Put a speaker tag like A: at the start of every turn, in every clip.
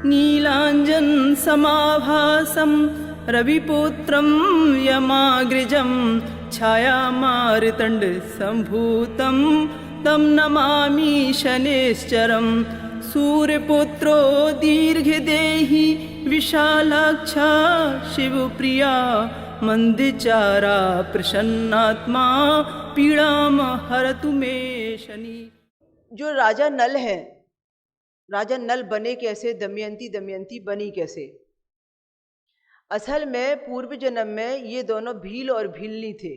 A: नीलाञ्जन समाभासं रविपुत्रं यमाग्रजं छायामार्तण्ड सम्भूतं तं नमामि शनैश्चरं। सूर्यपुत्रो दीर्घदेही विशालाक्षा शिवप्रिया मंदचारा प्रसन्नात्मा पीड़ाम हरतु मे शनि।
B: जो राजा नल है, राजा नल बने कैसे, दमयंती दमयंती बनी कैसे? असल में पूर्व जन्म में ये दोनों भील और भीलनी थे,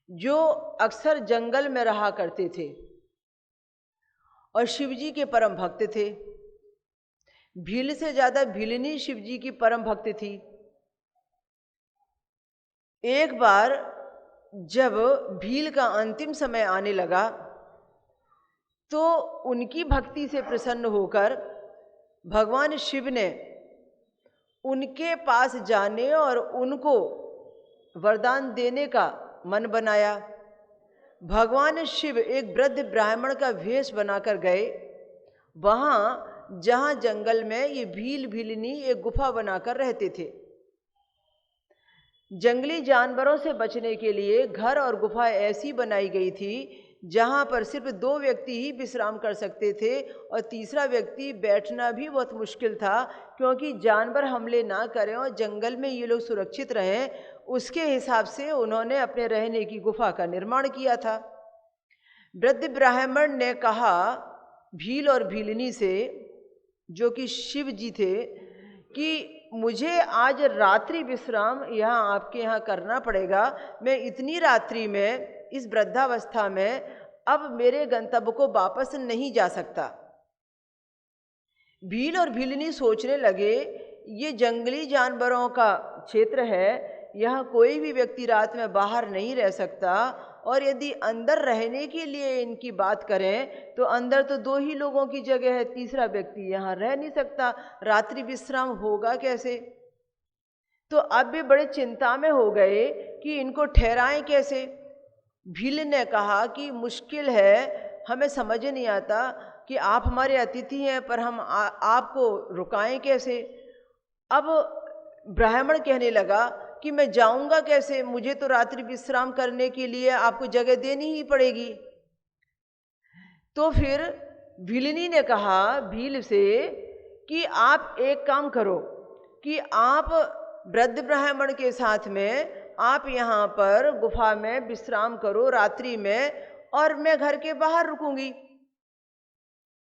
B: जो अक्सर जंगल में रहा करते थे और शिवजी के परम भक्त थे। भील से ज्यादा भीलनी शिवजी की परम भक्त थी। एक बार जब भील का अंतिम समय आने लगा तो उनकी भक्ति से प्रसन्न होकर भगवान शिव ने उनके पास जाने और उनको वरदान देने का मन बनाया। भगवान शिव एक वृद्ध ब्राह्मण का वेश बनाकर गए। वहाँ जहाँ जंगल में ये भील भीलनी एक गुफा बनाकर रहते थे। जंगली जानवरों से बचने के लिए घर और गुफा ऐसी बनाई गई थी जहाँ पर सिर्फ 2 व्यक्ति ही विश्राम कर सकते थे और तीसरा व्यक्ति बैठना भी बहुत मुश्किल था, क्योंकि जानवर हमले ना करें और जंगल में ये लोग सुरक्षित रहें, उसके हिसाब से उन्होंने अपने रहने की गुफा का निर्माण किया था। वृद्ध ब्राह्मण ने कहा भील और भीलनी से, जो कि शिव जी थे, कि मुझे आज रात्रि विश्राम यहाँ आपके यहाँ करना पड़ेगा। मैं इतनी रात्रि में, इस वृद्धावस्था में, अब मेरे गंतव्य को वापस नहीं जा सकता। भील और भीलनी सोचने लगे ये जंगली जानवरों का क्षेत्र है, यहाँ कोई भी व्यक्ति रात में बाहर नहीं रह सकता, और यदि अंदर रहने के लिए इनकी बात करें तो अंदर तो 2 ही लोगों की जगह है, तीसरा व्यक्ति यहाँ रह नहीं सकता, रात्रि विश्राम होगा कैसे? तो अब भी बड़े चिंता में हो गए कि इनको ठहराएं कैसे। भील ने कहा कि मुश्किल है, हमें समझ नहीं आता कि आप हमारे अतिथि हैं पर हम आपको रुकाएं कैसे। अब ब्राह्मण कहने लगा कि मैं जाऊंगा कैसे, मुझे तो रात्रि विश्राम करने के लिए आपको जगह देनी ही पड़ेगी। तो फिर भीलनी ने कहा भील से कि आप एक काम करो कि आप वृद्ध ब्राह्मण के साथ में आप यहाँ पर गुफा में विश्राम करो रात्रि में, और मैं घर के बाहर रुकूंगी।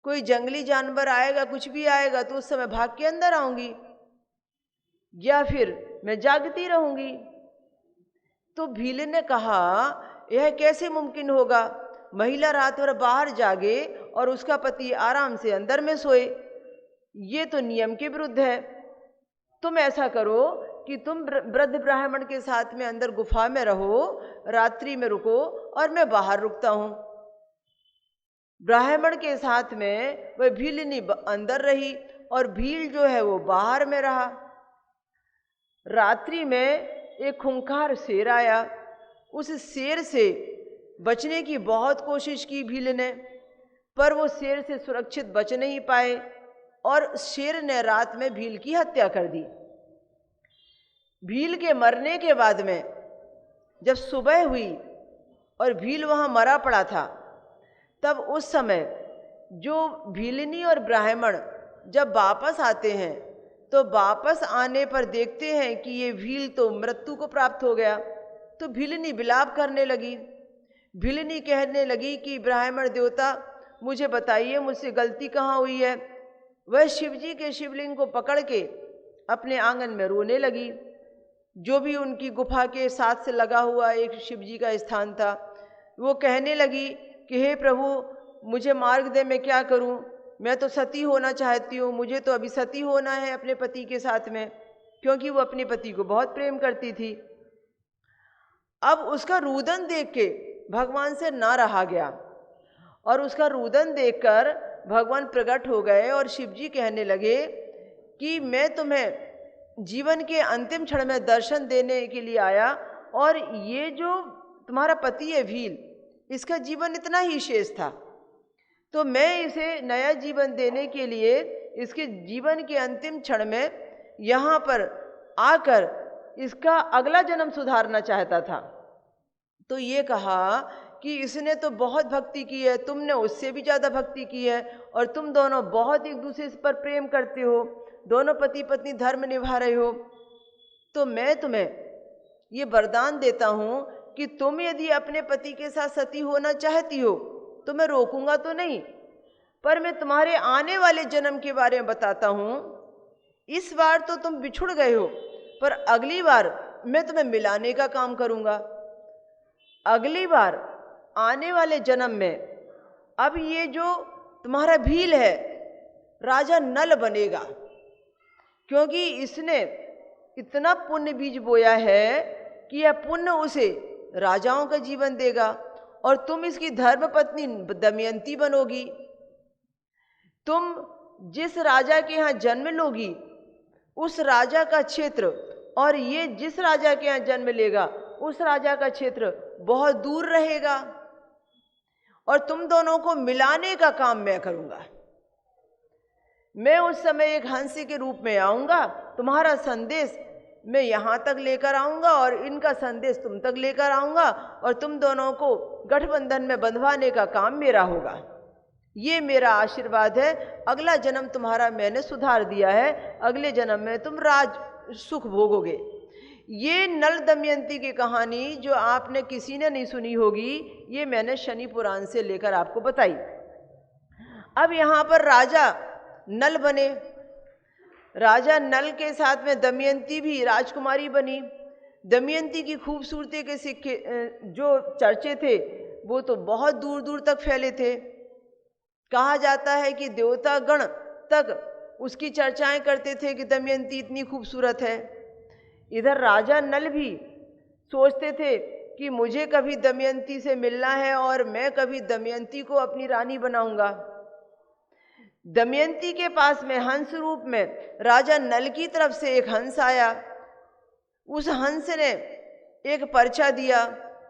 B: कोई जंगली जानवर आएगा, कुछ भी आएगा, तो उस समय भाग के अंदर आऊंगी, या फिर मैं जागती रहूंगी। तो भील ने कहा यह कैसे मुमकिन होगा, महिला रात भर बाहर जागे और उसका पति आराम से अंदर में सोए, ये तो नियम के विरुद्ध है। तुम ऐसा करो कि तुम वृद्ध ब्राह्मण के साथ में अंदर गुफा में रहो, रात्रि में रुको और मैं बाहर रुकता हूं। ब्राह्मण के साथ में वह भीलनी अंदर रही और भील जो है वो बाहर में रहा। रात्रि में एक खूंखार शेर आया। उस शेर से बचने की बहुत कोशिश की भील ने, पर वो शेर से सुरक्षित बच नहीं पाए और शेर ने रात में भील की हत्या कर दी। भील के मरने के बाद में जब सुबह हुई और भील वहाँ मरा पड़ा था, तब उस समय जो भीलनी और ब्राह्मण जब वापस आते हैं तो वापस आने पर देखते हैं कि ये भील तो मृत्यु को प्राप्त हो गया। तो भीलनी विलाप करने लगी। भीलनी कहने लगी कि ब्राह्मण देवता मुझे बताइए मुझसे गलती कहाँ हुई है। वह शिवजी के शिवलिंग को पकड़ के अपने आंगन में रोने लगी। जो भी उनकी गुफा के साथ से लगा हुआ एक शिवजी का स्थान था, वो कहने लगी कि हे प्रभु मुझे मार्ग दे, मैं क्या करूं, मैं तो सती होना चाहती हूँ, मुझे तो अभी सती होना है अपने पति के साथ में, क्योंकि वो अपने पति को बहुत प्रेम करती थी। अब उसका रुदन देख के भगवान से ना रहा गया और उसका रुदन देखकर भगवान प्रकट हो गए और शिवजी कहने लगे कि मैं तुम्हें जीवन के अंतिम क्षण में दर्शन देने के लिए आया, और ये जो तुम्हारा पति है भील, इसका जीवन इतना ही शेष था, तो मैं इसे नया जीवन देने के लिए इसके जीवन के अंतिम क्षण में यहाँ पर आकर इसका अगला जन्म सुधारना चाहता था। तो ये कहा कि इसने तो बहुत भक्ति की है, तुमने उससे भी ज़्यादा भक्ति की है, और तुम दोनों बहुत एक दूसरे पर प्रेम करते हो, दोनों पति पत्नी धर्म निभा रहे हो। तो मैं तुम्हें ये वरदान देता हूँ कि तुम यदि अपने पति के साथ सती होना चाहती हो तो मैं रोकूंगा तो नहीं, पर मैं तुम्हारे आने वाले जन्म के बारे में बताता हूँ। इस बार तो तुम बिछुड़ गए हो, पर अगली बार मैं तुम्हें मिलाने का काम करूँगा। अगली बार आने वाले जन्म में अब ये जो तुम्हारा भील है राजा नल बनेगा, क्योंकि इसने इतना पुण्य बीज बोया है कि यह पुण्य उसे राजाओं का जीवन देगा, और तुम इसकी धर्म पत्नी दमयंती बनोगी। तुम जिस राजा के यहाँ जन्म लोगी उस राजा का क्षेत्र, और ये जिस राजा के यहाँ जन्म लेगा उस राजा का क्षेत्र बहुत दूर रहेगा, और तुम दोनों को मिलाने का काम मैं करूँगा। मैं उस समय एक हंस के रूप में आऊँगा, तुम्हारा संदेश मैं यहाँ तक लेकर आऊँगा और इनका संदेश तुम तक लेकर आऊँगा, और तुम दोनों को गठबंधन में बंधवाने का काम मेरा होगा। ये मेरा आशीर्वाद है। अगला जन्म तुम्हारा मैंने सुधार दिया है, अगले जन्म में तुम राज सुख भोगोगे। ये नल दमयंती की कहानी जो आपने किसी ने नहीं सुनी होगी, ये मैंने शनि पुराण से लेकर आपको बताई। अब यहाँ पर राजा नल बने, राजा नल के साथ में दमयंती भी राजकुमारी बनी। दमयंती की खूबसूरती के सिक्के जो चर्चे थे वो तो बहुत दूर दूर तक फैले थे। कहा जाता है कि देवता गण तक उसकी चर्चाएं करते थे कि दमयंती इतनी खूबसूरत है। इधर राजा नल भी सोचते थे कि मुझे कभी दमयंती से मिलना है और मैं कभी दमयंती को अपनी रानी बनाऊंगा। दमयंती के पास में हंस रूप में राजा नल की तरफ से एक हंस आया। उस हंस ने एक पर्चा दिया।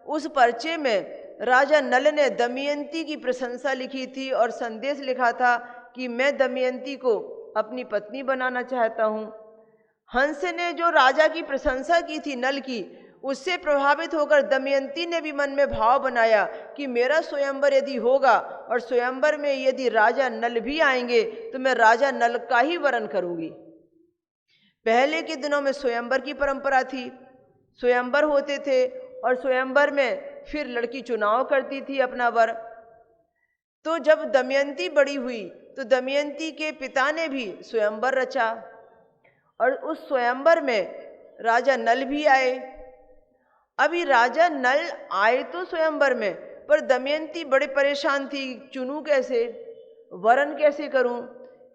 B: उस पर्चे में राजा नल ने दमयंती की प्रशंसा लिखी थी और संदेश लिखा था कि मैं दमयंती को अपनी पत्नी बनाना चाहता हूँ। हंस ने जो राजा की प्रशंसा की थी नल की, उससे प्रभावित होकर दमयंती ने भी मन में भाव बनाया कि मेरा स्वयंवर यदि होगा और स्वयंवर में यदि राजा नल भी आएंगे तो मैं राजा नल का ही वरण करूंगी। पहले के दिनों में स्वयंवर की परंपरा थी, स्वयंवर होते थे और स्वयंवर में फिर लड़की चुनाव करती थी अपना वर। तो जब दमयंती बड़ी हुई तो दमयंती के पिता ने भी स्वयंवर रचा और उस स्वयंवर में राजा नल भी आए। अभी राजा नल आए तो स्वयंवर में, पर दमयंती बड़े परेशान थी, चुनूं कैसे, वरण कैसे करूं,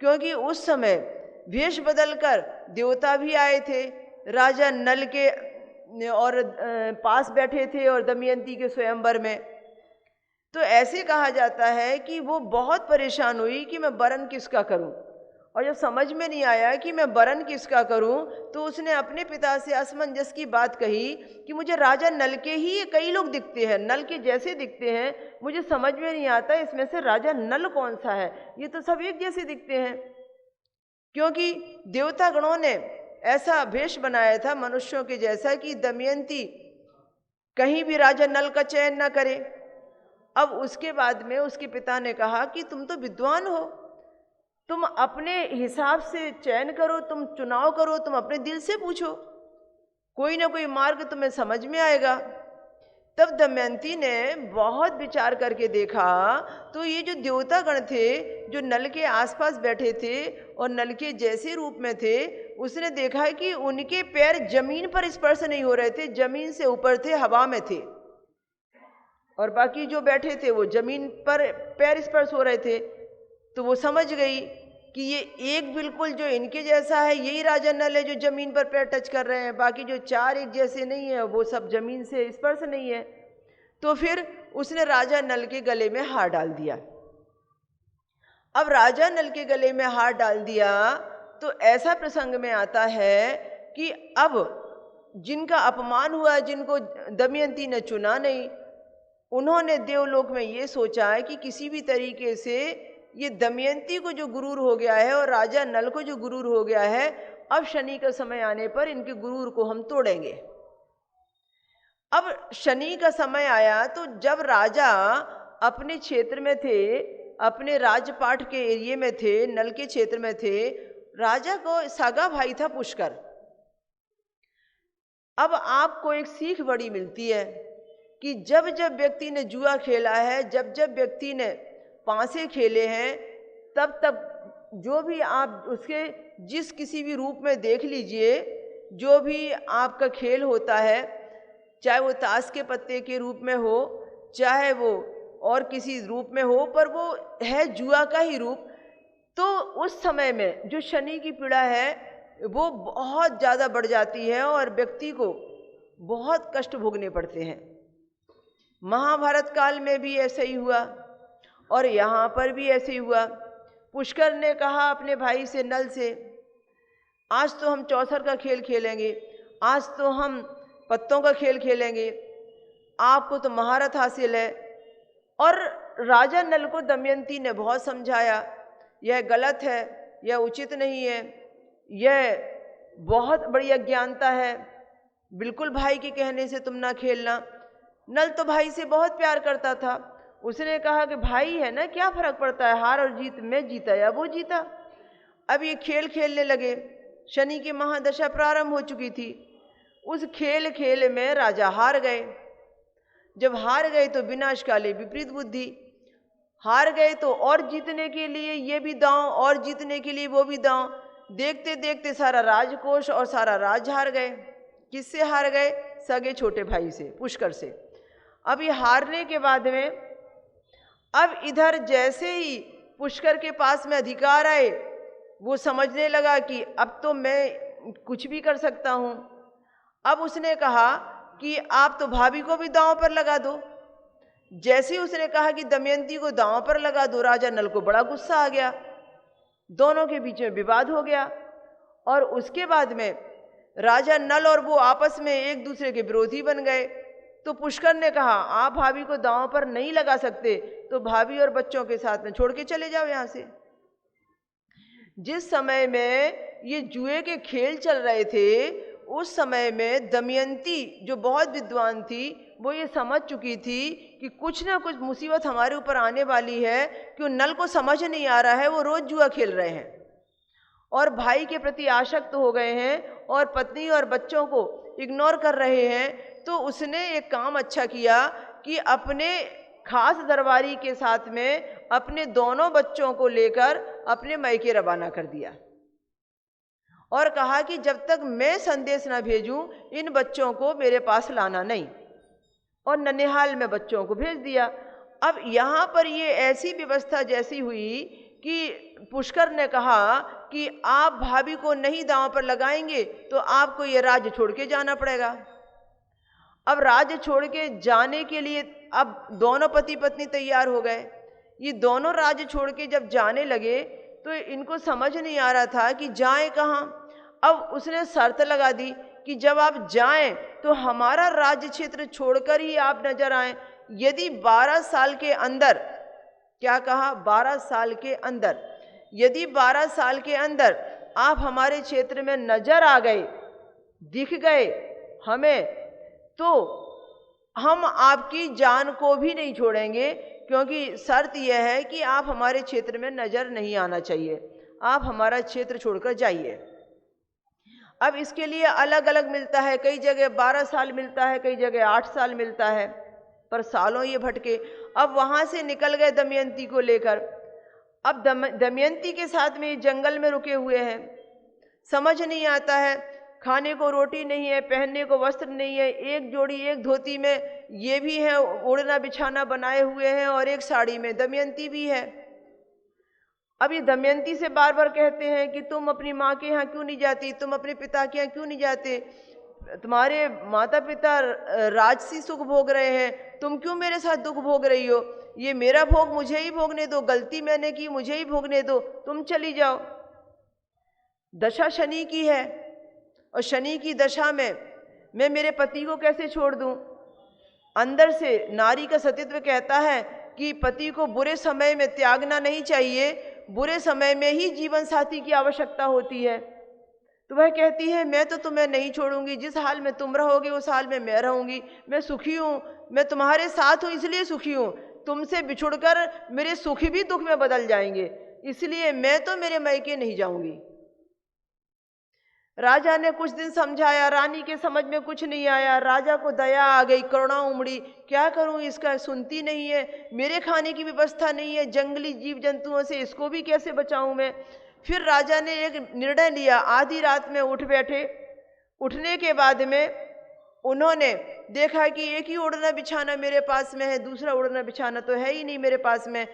B: क्योंकि उस समय वेश बदलकर देवता भी आए थे राजा नल के और पास बैठे थे और दमयंती के स्वयंवर में। तो ऐसे कहा जाता है कि वो बहुत परेशान हुई कि मैं वरण किसका करूं, और जब समझ में नहीं आया कि मैं वरण किसका करूं तो उसने अपने पिता से असमंजस की बात कही कि मुझे राजा नल के ही कई लोग दिखते हैं, नल के जैसे दिखते हैं, मुझे समझ में नहीं आता इसमें से राजा नल कौन सा है, ये तो सब एक जैसे दिखते हैं। क्योंकि देवता गणों ने ऐसा भेष बनाया था मनुष्यों के जैसा कि दमयंती कहीं भी राजा नल का चयन न करे। अब उसके बाद में उसके पिता ने कहा कि तुम तो विद्वान हो, तुम अपने हिसाब से चयन करो, तुम चुनाव करो, तुम अपने दिल से पूछो, कोई ना कोई मार्ग तुम्हें समझ में आएगा। तब दमयंती ने बहुत विचार करके देखा तो ये जो देवता गण थे जो नल के आसपास बैठे थे और नल के जैसे रूप में थे, उसने देखा कि उनके पैर जमीन पर स्पर्श नहीं हो रहे थे, जमीन से ऊपर थे, हवा में थे, और बाकी जो बैठे थे वो जमीन पर पैर स्पर्श हो रहे थे। तो वो समझ गई कि ये एक बिल्कुल जो इनके जैसा है यही राजा नल है जो जमीन पर पैर टच कर रहे हैं, बाकी जो चार एक जैसे नहीं है वो सब जमीन से स्पर्श नहीं है। तो फिर उसने राजा नल के गले में हार डाल दिया। अब राजा नल के गले में हार डाल दिया तो ऐसा प्रसंग में आता है कि अब जिनका अपमान हुआ, जिनको दमयंती ने चुना नहीं, उन्होंने देवलोक में ये सोचा है कि किसी भी तरीके से ये दमयंती को जो गुरूर हो गया है और राजा नल को जो गुरूर हो गया है, अब शनि का समय आने पर इनके गुरूर को हम तोड़ेंगे। अब शनि का समय आया तो जब राजा अपने क्षेत्र में थे, अपने राजपाट के एरिए में थे, नल के क्षेत्र में थे, राजा को सगा भाई था पुष्कर। अब आपको एक सीख बड़ी मिलती है कि जब जब व्यक्ति ने जुआ खेला है, जब जब व्यक्ति ने पांसे खेले हैं, तब तब जो भी आप उसके जिस किसी भी रूप में देख लीजिए, जो भी आपका खेल होता है, चाहे वो ताश के पत्ते के रूप में हो, चाहे वो और किसी रूप में हो, पर वो है जुआ का ही रूप। तो उस समय में जो शनि की पीड़ा है वो बहुत ज़्यादा बढ़ जाती है और व्यक्ति को बहुत कष्ट भोगने पड़ते हैं। महाभारत काल में भी ऐसा ही हुआ और यहाँ पर भी ऐसे ही हुआ। पुष्कर ने कहा अपने भाई से, नल से, आज तो हम चौसर का खेल खेलेंगे, आज तो हम पत्तों का खेल खेलेंगे, आपको तो महारत हासिल है। और राजा नल को दमयंती ने बहुत समझाया, यह गलत है, यह उचित नहीं है, यह बहुत बड़ी अज्ञानता है, बिल्कुल भाई के कहने से तुम ना खेलना। नल तो भाई से बहुत प्यार करता था, उसने कहा कि भाई है ना, क्या फर्क पड़ता है, हार और जीत, मैं जीता या वो जीता। अब ये खेल खेलने लगे। शनि की महादशा प्रारंभ हो चुकी थी। उस खेल में राजा हार गए। जब हार गए तो विनाशकाले विपरीत बुद्धि, हार गए तो और जीतने के लिए ये भी दांव और जीतने के लिए वो भी दांव, देखते देखते सारा राजकोष और सारा राज हार गए। किससे हार गए? सगे छोटे भाई से, पुष्कर से। अब ये हारने के बाद में अब इधर जैसे ही पुष्कर के पास में अधिकार आए, वो समझने लगा कि अब तो मैं कुछ भी कर सकता हूँ। अब उसने कहा कि आप तो भाभी को भी दांव पर लगा दो। जैसे ही उसने कहा कि दमयंती को दांव पर लगा दो, राजा नल को बड़ा गुस्सा आ गया, दोनों के बीच में विवाद हो गया। और उसके बाद में राजा नल और वो आपस में एक दूसरे के विरोधी बन गए। तो पुष्कर ने कहा, आप भाभी को दांव पर नहीं लगा सकते तो भाभी और बच्चों के साथ में छोड़ के चले जाओ यहाँ से। जिस समय में ये जुए के खेल चल रहे थे, उस समय में दमयंती जो बहुत विद्वान थी, वो ये समझ चुकी थी कि कुछ ना कुछ मुसीबत हमारे ऊपर आने वाली है, क्यों नल को समझ नहीं आ रहा है, वो रोज जुआ खेल रहे हैं और भाई के प्रति आसक्त हो गए हैं और पत्नी और बच्चों को इग्नोर कर रहे हैं। तो उसने एक काम अच्छा किया कि अपने खास दरबारी के साथ में अपने दोनों बच्चों को लेकर अपने मैके रवाना कर दिया और कहा कि जब तक मैं संदेश ना भेजूं, इन बच्चों को मेरे पास लाना नहीं। और ननिहाल में बच्चों को भेज दिया। अब यहाँ पर ये ऐसी व्यवस्था जैसी हुई कि पुष्कर ने कहा कि आप भाभी को नहीं दांव पर लगाएंगे तो आपको ये राज्य छोड़ के जाना पड़ेगा। अब राज्य छोड़ के जाने के लिए अब दोनों पति पत्नी तैयार हो गए। ये दोनों राज्य छोड़ के जब जाने लगे तो इनको समझ नहीं आ रहा था कि जाएं कहाँ। अब उसने शर्त लगा दी कि जब आप जाएं तो हमारा राज्य क्षेत्र छोड़कर ही आप नजर आएं। यदि 12 साल के अंदर, क्या कहा, 12 साल के अंदर, यदि 12 साल के अंदर आप हमारे क्षेत्र में नजर आ गए, दिख गए हमें, तो हम आपकी जान को भी नहीं छोड़ेंगे, क्योंकि शर्त यह है कि आप हमारे क्षेत्र में नजर नहीं आना चाहिए, आप हमारा क्षेत्र छोड़कर जाइए। अब इसके लिए अलग अलग मिलता है, कई जगह 12 साल मिलता है, कई जगह 8 साल मिलता है, पर सालों ये भटके। अब वहां से निकल गए दमयंती को लेकर। अब दमयंती के साथ में ये जंगल में रुके हुए हैं, समझ नहीं आता है, खाने को रोटी नहीं है, पहनने को वस्त्र नहीं है, एक जोड़ी एक धोती में ये भी है, ओढ़ना बिछाना बनाए हुए हैं, और एक साड़ी में दमयंती भी है। अब ये दमयंती से बार बार कहते हैं कि तुम अपनी माँ के यहाँ क्यों नहीं जाती, तुम अपने पिता के यहाँ क्यों नहीं जाते, तुम्हारे माता पिता राजसी सुख भोग रहे हैं, तुम क्यों मेरे साथ दुख भोग रही हो, ये मेरा भोग मुझे ही भोगने दो, गलती मैंने की मुझे ही भोगने दो, तुम चली जाओ। दशा शनि की है और शनि की दशा में मैं मेरे पति को कैसे छोड़ दूं। अंदर से नारी का सतीत्व कहता है कि पति को बुरे समय में त्यागना नहीं चाहिए, बुरे समय में ही जीवन साथी की आवश्यकता होती है। तो वह कहती है मैं तो तुम्हें नहीं छोड़ूंगी, जिस हाल में तुम रहोगे उस हाल में मैं रहूंगी, मैं सुखी हूँ, मैं तुम्हारे साथ हूँ इसलिए सुखी हूँ, तुमसे बिछुड़कर मेरे सुख भी दुख में बदल जाएंगे, इसलिए मैं तो मेरे मैके नहीं जाऊंगी। राजा ने कुछ दिन समझाया, रानी के समझ में कुछ नहीं आया, राजा को दया आ गई, करुणा उमड़ी, क्या करूं इसका, सुनती नहीं है, मेरे खाने की व्यवस्था नहीं है, जंगली जीव जंतुओं से इसको भी कैसे बचाऊं मैं। फिर राजा ने एक निर्णय लिया, आधी रात में उठ बैठे। उठने के बाद में उन्होंने देखा कि एक ही ओढ़ना बिछाना मेरे पास में है, दूसरा ओढ़ना बिछाना तो है ही नहीं मेरे पास में,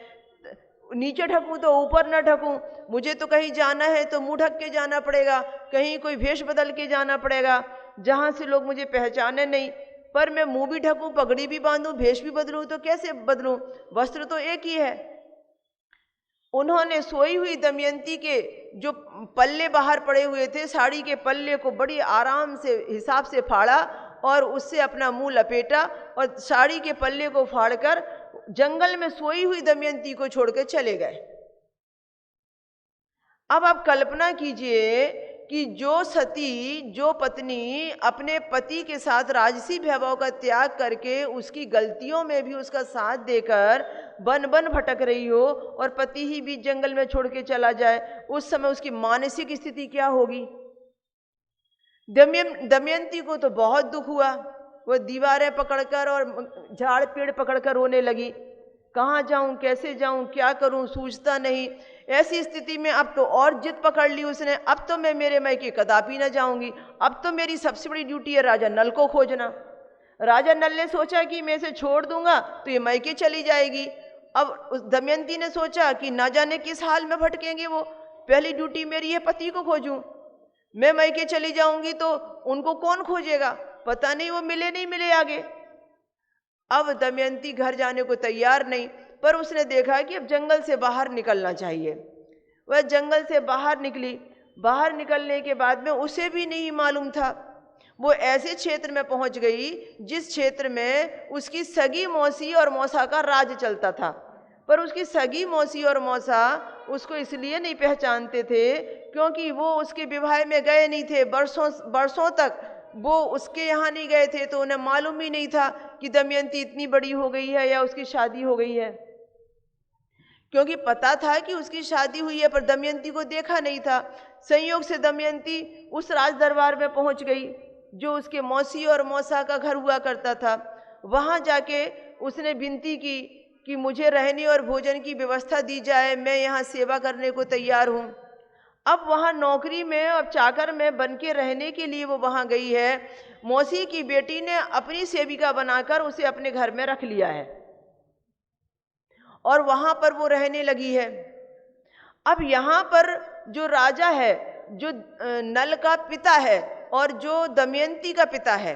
B: नीचे ढकूं तो ऊपर न ढकूं, मुझे तो कहीं जाना है तो मुंह ढक के जाना पड़ेगा, कहीं कोई भेष बदल के जाना पड़ेगा जहां से लोग मुझे पहचाने नहीं, पर मैं मुंह भी ढकूं, पगड़ी भी बांधूं, भेष भी बदलूं तो कैसे बदलूं, वस्त्र तो एक ही है। उन्होंने सोई हुई दमयंती के जो पल्ले बाहर पड़े हुए थे, साड़ी के पल्ले को बड़ी आराम से हिसाब से फाड़ा और उससे अपना मुंह लपेटा और साड़ी के पल्ले को फाड़कर जंगल में सोई हुई दमयंती को छोड़कर चले गए। अब आप कल्पना कीजिए कि जो सती, जो पत्नी अपने पति के साथ राजसी वैभव का त्याग करके उसकी गलतियों में भी उसका साथ देकर बन बन भटक रही हो और पति ही बीच जंगल में छोड़ के चला जाए, उस समय उसकी मानसिक स्थिति क्या होगी। दमयंती को तो बहुत दुख हुआ, वो दीवारें पकड़कर और झाड़ पेड़ पकड़कर रोने लगी, कहाँ जाऊं, कैसे जाऊं, क्या करूं, सूझता नहीं। ऐसी स्थिति में अब तो और जिद पकड़ ली उसने, अब तो मैं मेरे मैके कदापि न जाऊंगी, अब तो मेरी सबसे बड़ी ड्यूटी है राजा नल को खोजना। राजा नल ने सोचा कि मैं इसे छोड़ दूंगा तो ये मैके चली जाएगी। अब उस दमयंती ने सोचा कि ना जाने किस हाल में भटकेंगे वो, पहली ड्यूटी मेरी है पति को खोजूं, मैं मैके चली जाऊंगी तो उनको कौन खोजेगा, पता नहीं वो मिले नहीं मिले आगे। अब दमयंती घर जाने को तैयार नहीं, पर उसने देखा कि अब जंगल से बाहर निकलना चाहिए। वह जंगल से बाहर निकली। बाहर निकलने के बाद में उसे भी नहीं मालूम था, वो ऐसे क्षेत्र में पहुंच गई जिस क्षेत्र में उसकी सगी मौसी और मौसा का राज चलता था। पर उसकी सगी मौसी और मौसा उसको इसलिए नहीं पहचानते थे क्योंकि वो उसके विवाह में गए नहीं थे, बरसों तक वो उसके यहाँ नहीं गए थे, तो उन्हें मालूम ही नहीं था कि दमयंती इतनी बड़ी हो गई है या उसकी शादी हो गई है। क्योंकि पता था कि उसकी शादी हुई है पर दमयंती को देखा नहीं था। संयोग से दमयंती उस राज दरबार में पहुंच गई जो उसके मौसी और मौसा का घर हुआ करता था। वहां जाके उसने विनती की कि मुझे रहने और भोजन की व्यवस्था दी जाए, मैं यहाँ सेवा करने को तैयार हूँ। अब वहाँ नौकरी में और चाकर में बन के रहने के लिए वो वहाँ गई है। मौसी की बेटी ने अपनी सेविका बनाकर उसे अपने घर में रख लिया है और वहाँ पर वो रहने लगी है। अब यहाँ पर जो राजा है, जो नल का पिता है और जो दमयंती का पिता है,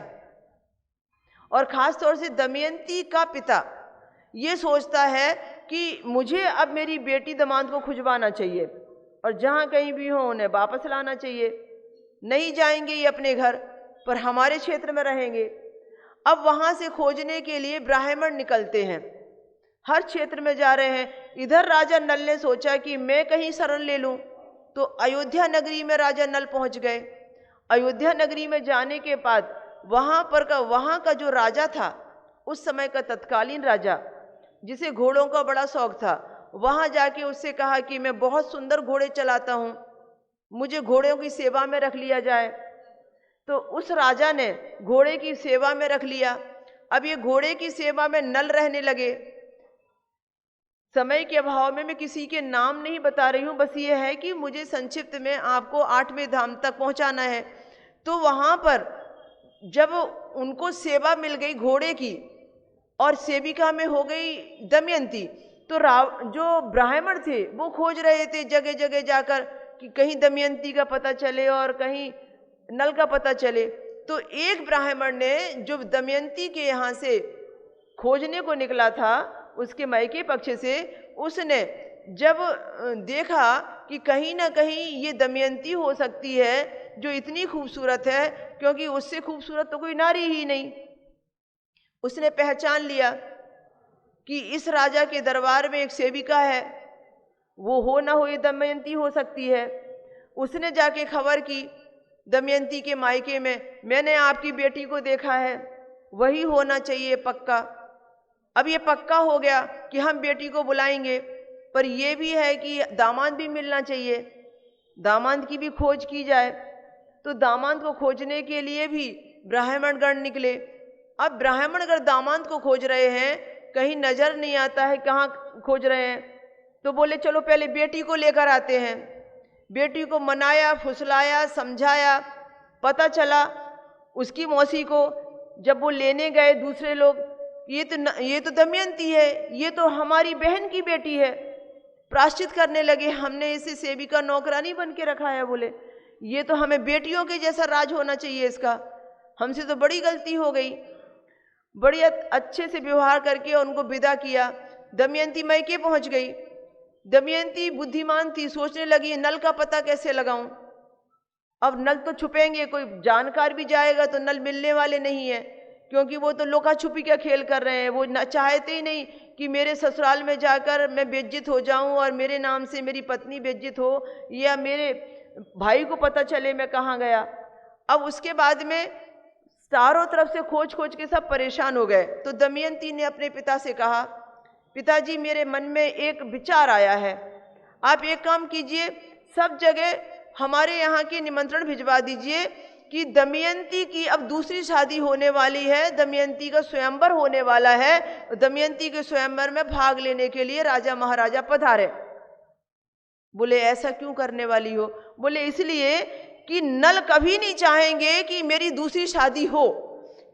B: और ख़ास तौर से दमयंती का पिता ये सोचता है कि मुझे अब मेरी बेटी दामाद को खुजवाना चाहिए और जहाँ कहीं भी हो उन्हें वापस लाना चाहिए। नहीं जाएंगे ये अपने घर, पर हमारे क्षेत्र में रहेंगे। अब वहाँ से खोजने के लिए ब्राह्मण निकलते हैं, हर क्षेत्र में जा रहे हैं। इधर राजा नल ने सोचा कि मैं कहीं शरण ले लूँ, तो अयोध्या नगरी में राजा नल पहुँच गए। अयोध्या नगरी में जाने के बाद वहाँ का जो राजा था, उस समय का तत्कालीन राजा, जिसे घोड़ों का बड़ा शौक था, वहाँ जाके उससे कहा कि मैं बहुत सुंदर घोड़े चलाता हूँ, मुझे घोड़ों की सेवा में रख लिया जाए। तो उस राजा ने घोड़े की सेवा में रख लिया। अब ये घोड़े की सेवा में नल रहने लगे। समय के अभाव में मैं किसी के नाम नहीं बता रही हूँ, बस ये है कि मुझे संक्षिप्त में आपको 8वें धाम तक पहुँचाना है। तो वहाँ पर जब उनको सेवा मिल गई घोड़े की और सेविका में हो गई दमयंती, तो जो ब्राह्मण थे वो खोज रहे थे जगह जगह जाकर कि कहीं दमयंती का पता चले और कहीं नल का पता चले। तो एक ब्राह्मण ने जो दमयंती के यहाँ से खोजने को निकला था, उसके मायके पक्ष से, उसने जब देखा कि कहीं ना कहीं ये दमयंती हो सकती है जो इतनी खूबसूरत है, क्योंकि उससे खूबसूरत तो कोई नारी ही नहीं, उसने पहचान लिया कि इस राजा के दरबार में एक सेविका है, वो हो ना हो ये दमयंती हो सकती है। उसने जाके खबर की दमयंती के मायके में, मैंने आपकी बेटी को देखा है, वही होना चाहिए पक्का। अब ये पक्का हो गया कि हम बेटी को बुलाएंगे, पर ये भी है कि दामाद भी मिलना चाहिए, दामाद की भी खोज की जाए। तो दामाद को खोजने के लिए भी ब्राह्मणगण निकले। अब ब्राह्मणगण दामाद को खोज रहे हैं, कहीं नजर नहीं आता है कहाँ खोज रहे हैं। तो बोले चलो पहले बेटी को लेकर आते हैं। बेटी को मनाया, फुसलाया, समझाया। पता चला उसकी मौसी को, जब वो लेने गए दूसरे लोग, ये तो दमयंती है, ये तो हमारी बहन की बेटी है। प्रायश्चित करने लगे, हमने इसे सेविका नौकरानी बन के रखा है, बोले ये तो हमें बेटियों के जैसा राज होना चाहिए इसका, हमसे तो बड़ी गलती हो गई। बड़ी अच्छे से व्यवहार करके उनको विदा किया। दमयंती मैके पहुंच गई। दमयंती बुद्धिमान थी, सोचने लगी नल का पता कैसे लगाऊं। अब नल तो छुपेंगे, कोई जानकार भी जाएगा तो नल मिलने वाले नहीं है, क्योंकि वो तो लुका छुपी का खेल कर रहे हैं। वो चाहते ही नहीं कि मेरे ससुराल में जाकर मैं बेइज्जत हो जाऊं और मेरे नाम से मेरी पत्नी बेइज्जत हो, या मेरे भाई को पता चले मैं कहाँ गया। अब उसके बाद में चारों तरफ से खोज खोज के सब परेशान हो गए। तो दमयंती ने अपने पिता से कहा, पिताजी मेरे मन में एक विचार आया है, आप एक काम कीजिए, सब जगह हमारे यहाँ के निमंत्रण भिजवा दीजिए कि दमयंती की अब दूसरी शादी होने वाली है, दमयंती का स्वयंवर होने वाला है, दमयंती के स्वयंवर में भाग लेने के लिए राजा महाराजा पधारे। बोले ऐसा क्यों करने वाली हो? बोले इसलिए कि नल कभी नहीं चाहेंगे कि मेरी दूसरी शादी हो,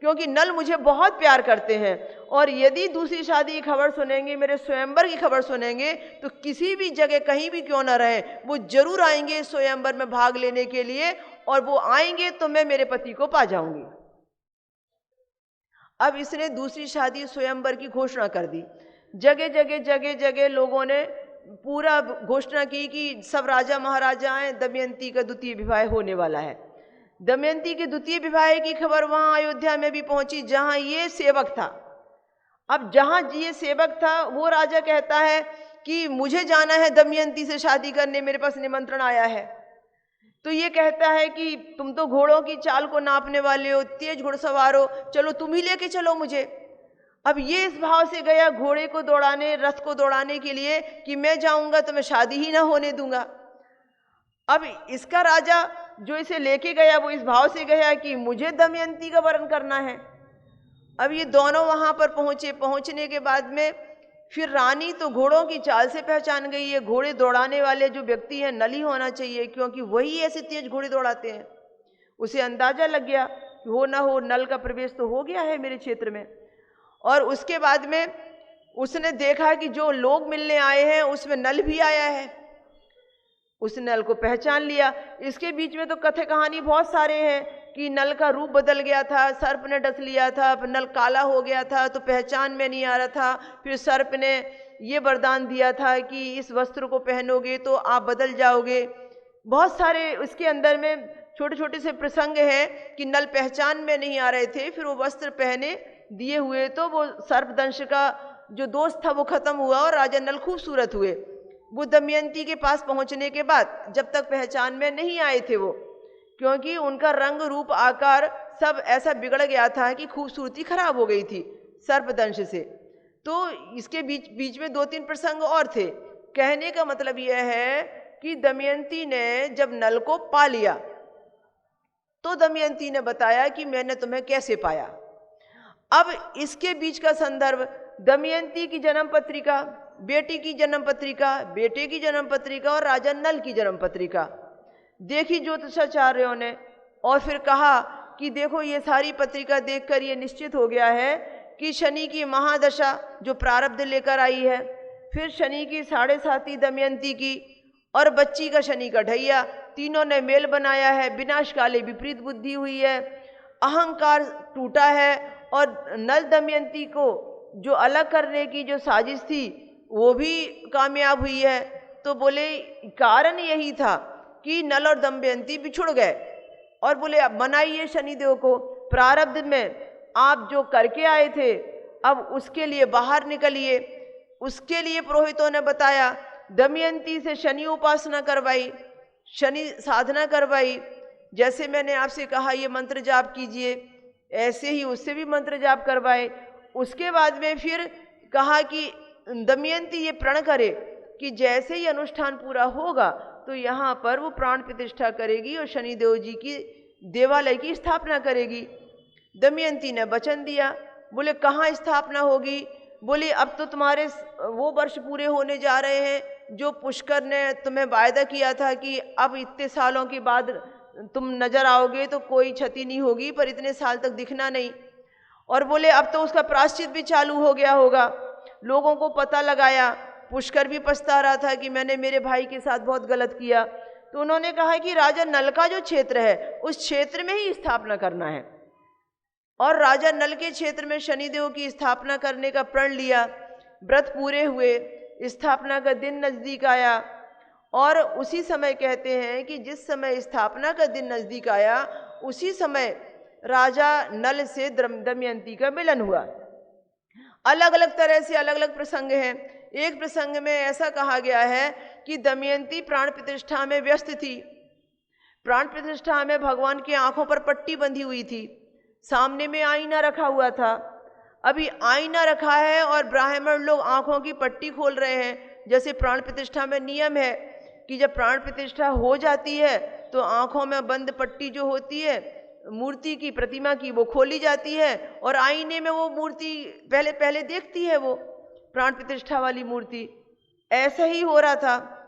B: क्योंकि नल मुझे बहुत प्यार करते हैं, और यदि दूसरी शादी की खबर सुनेंगे, मेरे स्वयंवर की खबर सुनेंगे, तो किसी भी जगह कहीं भी क्यों ना रहे, वो जरूर आएंगे स्वयंवर में भाग लेने के लिए, और वो आएंगे तो मैं मेरे पति को पा जाऊंगी। अब इसने दूसरी शादी स्वयंवर की घोषणा कर दी। जगह जगह लोगों ने पूरा घोषणा की कि सब राजा महाराजा आए, दमयंती का द्वितीय विवाह होने वाला है। दमयंती के द्वितीय विवाह की खबर वहां अयोध्या में भी पहुंची, जहां ये सेवक था। अब जहां ये सेवक था, वो राजा कहता है कि मुझे जाना है दमयंती से शादी करने, मेरे पास निमंत्रण आया है। तो ये कहता है कि तुम तो घोड़ों की चाल को नापने वाले हो, तेज घुड़सवार हो, चलो तुम ही लेके चलो मुझे। अब ये इस भाव से गया घोड़े को दौड़ाने, रथ को दौड़ाने के लिए कि मैं जाऊंगा तो मैं शादी ही ना होने दूंगा। अब इसका राजा जो इसे लेके गया, वो इस भाव से गया कि मुझे दमयंती का वरण करना है। अब ये दोनों वहां पर पहुंचे। पहुंचने के बाद में फिर रानी तो घोड़ों की चाल से पहचान गई है, घोड़े दौड़ाने वाले जो व्यक्ति हैं नल ही होना चाहिए, क्योंकि वही ऐसे तेज घोड़े दौड़ाते हैं। उसे अंदाजा लग गया कि हो ना हो नल का प्रवेश तो हो गया है मेरे क्षेत्र में। और उसके बाद में उसने देखा कि जो लोग मिलने आए हैं उसमें नल भी आया है। उस नल को पहचान लिया। इसके बीच में तो कथे कहानी बहुत सारे हैं कि नल का रूप बदल गया था, सर्प ने डस लिया था, नल काला हो गया था तो पहचान में नहीं आ रहा था। फिर सर्प ने ये वरदान दिया था कि इस वस्त्र को पहनोगे तो आप बदल जाओगे। बहुत सारे इसके अंदर में छोटे छोटे से प्रसंग हैं कि नल पहचान में नहीं आ रहे थे, फिर वो वस्त्र पहने दिए हुए तो वो सर्पदंश का जो दोष था वो खत्म हुआ और राजा नल खूबसूरत हुए। वो दमयंती के पास पहुंचने के बाद जब तक पहचान में नहीं आए थे वो, क्योंकि उनका रंग रूप आकार सब ऐसा बिगड़ गया था कि खूबसूरती खराब हो गई थी सर्पदंश से। तो इसके बीच में दो तीन प्रसंग और थे। कहने का मतलब यह है कि दमयंती ने जब नल को पा लिया तो दमयंती ने बताया कि मैंने तुम्हें कैसे पाया। अब इसके बीच का संदर्भ दमयंती की जन्म पत्रिका, बेटी की जन्म पत्रिका, बेटे की जन्म पत्रिका और राजा नल की जन्म पत्रिका देखी ज्योतिषाचार्यों ने, और फिर कहा कि देखो ये सारी पत्रिका देखकर ये निश्चित हो गया है कि शनि की महादशा जो प्रारब्ध लेकर आई है, फिर शनि की 7.5 दमयंती की और बच्ची का शनि का ढैया, तीनों ने मेल बनाया है। विनाशकाले विपरीत बुद्धि हुई है, अहंकार टूटा है, और नल दमयंती को जो अलग करने की जो साजिश थी वो भी कामयाब हुई है। तो बोले कारण यही था कि नल और दमयंती बिछुड़ गए, और बोले अब मनाइए शनिदेव को, प्रारब्ध में आप जो करके आए थे अब उसके लिए बाहर निकलिए। उसके लिए पुरोहितों ने बताया, दमयंती से शनि उपासना करवाई, शनि साधना करवाई। जैसे मैंने आपसे कहा ये मंत्र जाप कीजिए, ऐसे ही उससे भी मंत्र जाप करवाए। उसके बाद में फिर कहा कि दमयंती ये प्रण करे कि जैसे ही अनुष्ठान पूरा होगा तो यहाँ पर वो प्राण प्रतिष्ठा करेगी और शनिदेव जी की देवालय की स्थापना करेगी। दमयंती ने वचन दिया। बोले कहाँ स्थापना होगी? बोली अब तो तुम्हारे वो वर्ष पूरे होने जा रहे हैं जो पुष्कर ने तुम्हें वायदा किया था कि अब इतने सालों के बाद तुम नजर आओगे तो कोई क्षति नहीं होगी, पर इतने साल तक दिखना नहीं। और बोले अब तो उसका प्रायश्चित भी चालू हो गया होगा। लोगों को पता लगाया, पुष्कर भी पछता रहा था कि मैंने मेरे भाई के साथ बहुत गलत किया। तो उन्होंने कहा कि राजा नल का जो क्षेत्र है उस क्षेत्र में ही स्थापना करना है। और राजा नल के क्षेत्र में शनिदेव की स्थापना करने का प्रण लिया। व्रत पूरे हुए, स्थापना का दिन नजदीक आया और उसी समय कहते हैं कि जिस समय स्थापना का दिन नजदीक आया उसी समय राजा नल से दमयंती का मिलन हुआ। अलग अलग तरह से अलग अलग प्रसंग हैं। एक प्रसंग में ऐसा कहा गया है कि दमयंती प्राण प्रतिष्ठा में व्यस्त थी। प्राण प्रतिष्ठा में भगवान की आंखों पर पट्टी बंधी हुई थी, सामने में आईना रखा हुआ था। अभी आईना रखा है और ब्राह्मण लोग आंखों की पट्टी खोल रहे हैं। जैसे प्राण प्रतिष्ठा में नियम है कि जब प्राण प्रतिष्ठा हो जाती है तो आंखों में बंद पट्टी जो होती है मूर्ति की, प्रतिमा की, वो खोली जाती है और आईने में वो मूर्ति पहले पहले देखती है वो प्राण प्रतिष्ठा वाली मूर्ति। ऐसा ही हो रहा था।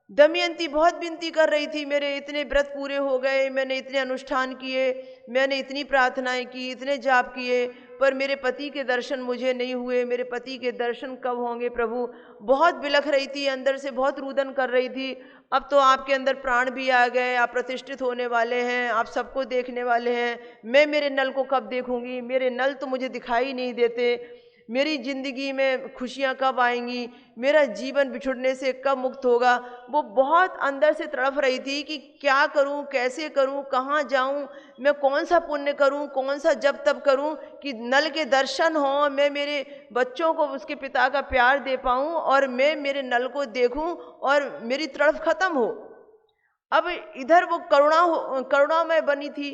B: दमयंती बहुत विनती कर रही थी, मेरे इतने व्रत पूरे हो गए, मैंने इतने अनुष्ठान किए, मैंने इतनी प्रार्थनाएं की, इतने जाप किए, पर मेरे पति के दर्शन मुझे नहीं हुए। मेरे पति के दर्शन कब होंगे प्रभु? बहुत बिलख रही थी, अंदर से बहुत रुदन कर रही थी। अब तो आपके अंदर प्राण भी आ गए, आप प्रतिष्ठित होने वाले हैं, आप सबको देखने वाले हैं। मैं मेरे नल को कब देखूंगी? मेरे नल तो मुझे दिखाई नहीं देते। मेरी ज़िंदगी में खुशियाँ कब आएंगी? मेरा जीवन बिछुड़ने से कब मुक्त होगा? वो बहुत अंदर से तड़प रही थी कि क्या करूं, कैसे करूं, कहाँ जाऊं, मैं कौन सा पुण्य करूं, कौन सा जब तब करूं कि नल के दर्शन हो, मैं मेरे बच्चों को उसके पिता का प्यार दे पाऊं और मैं मेरे नल को देखूं और मेरी तड़प खत्म हो। अब इधर वो करुणामय बनी थी,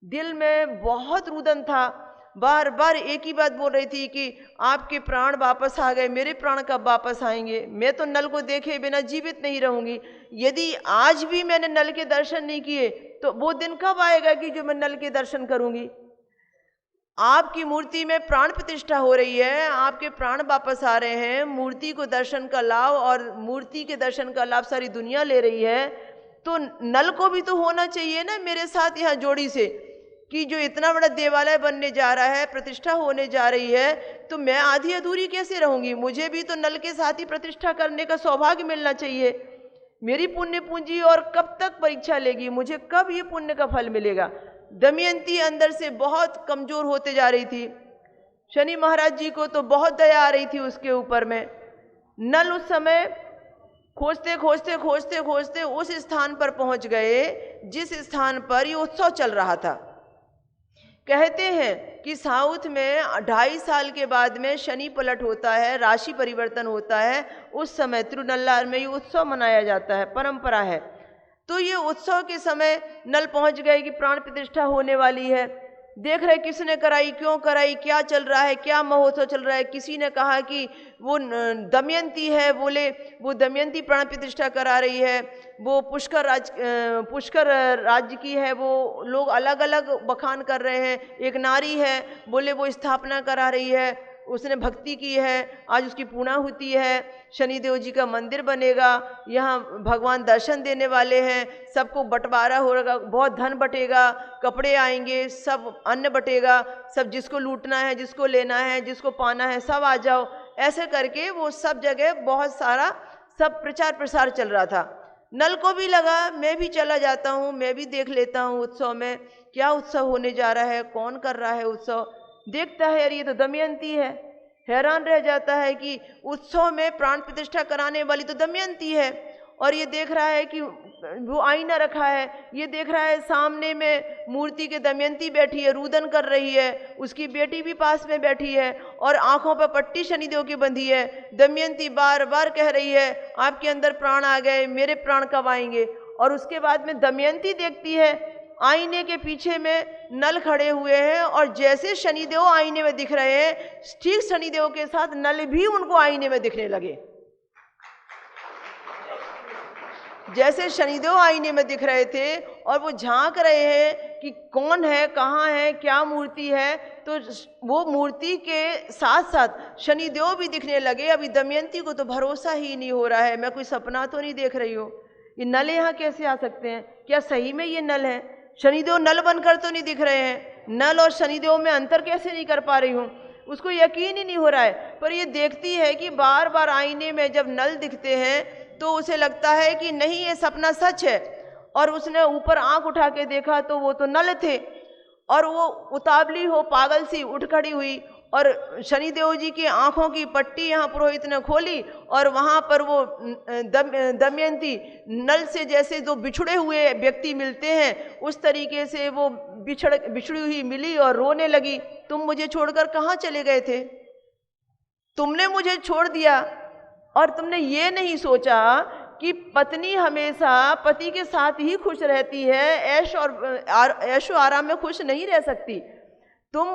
B: दिल में बहुत रुदन था, बार बार एक ही बात बोल रही थी कि आपके प्राण वापस आ गए, मेरे प्राण कब वापस आएंगे? मैं तो नल को देखे बिना जीवित नहीं रहूंगी। यदि आज भी मैंने नल के दर्शन नहीं किए तो वो दिन कब आएगा कि जो मैं नल के दर्शन करूंगी? आपकी मूर्ति में प्राण प्रतिष्ठा हो रही है, आपके प्राण वापस आ रहे हैं, मूर्ति को दर्शन का लाभ और मूर्ति के दर्शन का लाभ सारी दुनिया ले रही है, तो नल को भी तो होना चाहिए ना मेरे साथ यहाँ जोड़ी से कि जो इतना बड़ा देवालय बनने जा रहा है, प्रतिष्ठा होने जा रही है, तो मैं आधी अधूरी कैसे रहूंगी? मुझे भी तो नल के साथ ही प्रतिष्ठा करने का सौभाग्य मिलना चाहिए। मेरी पुण्य पूंजी और कब तक परीक्षा लेगी? मुझे कब ये पुण्य का फल मिलेगा? दमयंती अंदर से बहुत कमजोर होते जा रही थी। शनि महाराज जी को तो बहुत दया आ रही थी उसके ऊपर में। नल उस समय खोजते खोजते खोजते खोजते उस स्थान पर पहुंच गए जिस स्थान पर ये उत्सव चल रहा था। कहते हैं कि साउथ में 2.5 साल के बाद में शनि पलट होता है, राशि परिवर्तन होता है, उस समय तिरुनल्लार में ये उत्सव मनाया जाता है, परंपरा है। तो ये उत्सव के समय नल पहुंच गए कि प्राण प्रतिष्ठा होने वाली है। देख रहे किसने कराई, क्यों कराई, क्या चल रहा है, क्या महोत्सव चल रहा है। किसी ने कहा कि वो दमयंती है, बोले वो दमयंती प्राण प्रतिष्ठा करा रही है, वो पुष्कर राज्य की है, वो लोग अलग अलग बखान कर रहे हैं। एक नारी है, बोले वो स्थापना करा रही है, उसने भक्ति की है, आज उसकी पूर्णाहुति है, शनिदेव जी का मंदिर बनेगा, यहाँ भगवान दर्शन देने वाले हैं, सबको बंटवारा होगा, बहुत धन बटेगा, कपड़े आएंगे, सब अन्न बटेगा, सब जिसको लूटना है, जिसको लेना है, जिसको पाना है, सब आ जाओ। ऐसे करके वो सब जगह बहुत सारा सब प्रचार प्रसार चल रहा था। नल को भी लगा मैं भी चला जाता हूँ, मैं भी देख लेता हूँ उत्सव में क्या उत्सव होने जा रहा है, कौन कर रहा है उत्सव। देखता है यार ये तो दमयंती है, हैरान रह जाता है कि उत्सव में प्राण प्रतिष्ठा कराने वाली तो दमयंती है और ये देख रहा है कि वो आईना रखा है, ये देख रहा है सामने में मूर्ति के दमयंती बैठी है, रुदन कर रही है, उसकी बेटी भी पास में बैठी है और आंखों पर पट्टी शनिदेव की बंधी है। दमयंती बार बार कह रही है आपके अंदर प्राण आ गए, मेरे प्राण कब आएंगे। और उसके बाद में दमयंती देखती है आईने के पीछे में नल खड़े हुए हैं और जैसे शनिदेव आईने में दिख रहे हैं, ठीक शनिदेव के साथ नल भी उनको आईने में दिखने लगे। जैसे शनिदेव आईने में दिख रहे थे और वो झांक रहे हैं कि कौन है, कहाँ है, क्या मूर्ति है, तो वो मूर्ति के साथ साथ शनिदेव भी दिखने लगे। अभी दमयंती को तो भरोसा ही नहीं हो रहा है, मैं कोई सपना तो नहीं देख रही हूँ, ये नल यहाँ कैसे आ सकते हैं, क्या सही में ये नल है। शनिदेव नल बनकर तो नहीं दिख रहे हैं, नल और शनिदेव में अंतर कैसे नहीं कर पा रही हूँ, उसको यकीन ही नहीं हो रहा है। पर ये देखती है कि बार बार आईने में जब नल दिखते हैं तो उसे लगता है कि नहीं ये सपना सच है। और उसने ऊपर आंख उठा के देखा तो वो तो नल थे और वो उतावली हो पागल सी उठ खड़ी हुई और शनिदेव जी की आंखों की पट्टी यहाँ पुरोहित ने खोली और वहाँ पर वो दमयंती नल से जैसे जो बिछड़े हुए व्यक्ति मिलते हैं उस तरीके से वो बिछड़ी हुई मिली और रोने लगी। तुम मुझे छोड़कर कहाँ चले गए थे, तुमने मुझे छोड़ दिया और तुमने ये नहीं सोचा कि पत्नी हमेशा पति के साथ ही खुश रहती है, ऐशो आराम में खुश नहीं रह सकती। तुम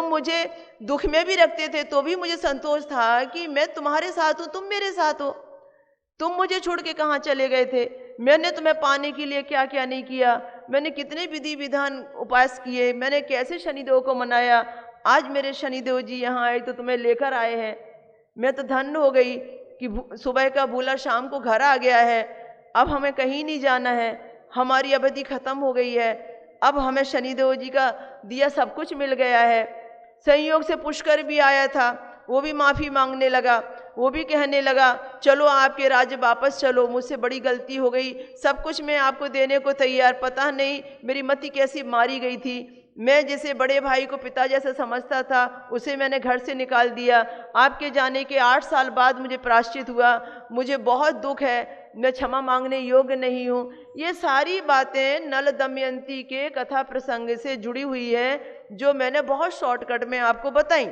B: मुझे दुख में भी रखते थे तो भी मुझे संतोष था कि मैं तुम्हारे साथ हूँ, तुम मेरे साथ हो। तुम मुझे छोड़ के कहाँ चले गए थे, मैंने तुम्हें पाने के लिए क्या क्या नहीं किया, मैंने कितने विधि विधान उपास किए, मैंने कैसे शनिदेव को मनाया। आज मेरे शनिदेव जी यहाँ आए तो तुम्हें लेकर आए हैं। मैं तो धन्य हो गई कि सुबह का भूला शाम को घर आ गया है। अब हमें कहीं नहीं जाना है, हमारी अवधि खत्म हो गई है, अब हमें शनिदेव जी का दिया सब कुछ मिल गया है। संयोग से पुष्कर भी आया था, वो भी माफ़ी मांगने लगा, वो भी कहने लगा चलो आपके राज्य वापस चलो, मुझसे बड़ी गलती हो गई, सब कुछ मैं आपको देने को तैयार, पता नहीं मेरी मति कैसी मारी गई थी। मैं जैसे बड़े भाई को पिता जैसा समझता था उसे मैंने घर से निकाल दिया। आपके जाने के 8 साल बाद मुझे प्रायश्चित हुआ, मुझे बहुत दुख है, मैं क्षमा मांगने योग्य नहीं हूँ। ये सारी बातें नल दमयंती के कथा प्रसंग से जुड़ी हुई है जो मैंने बहुत शॉर्टकट में आपको बताई।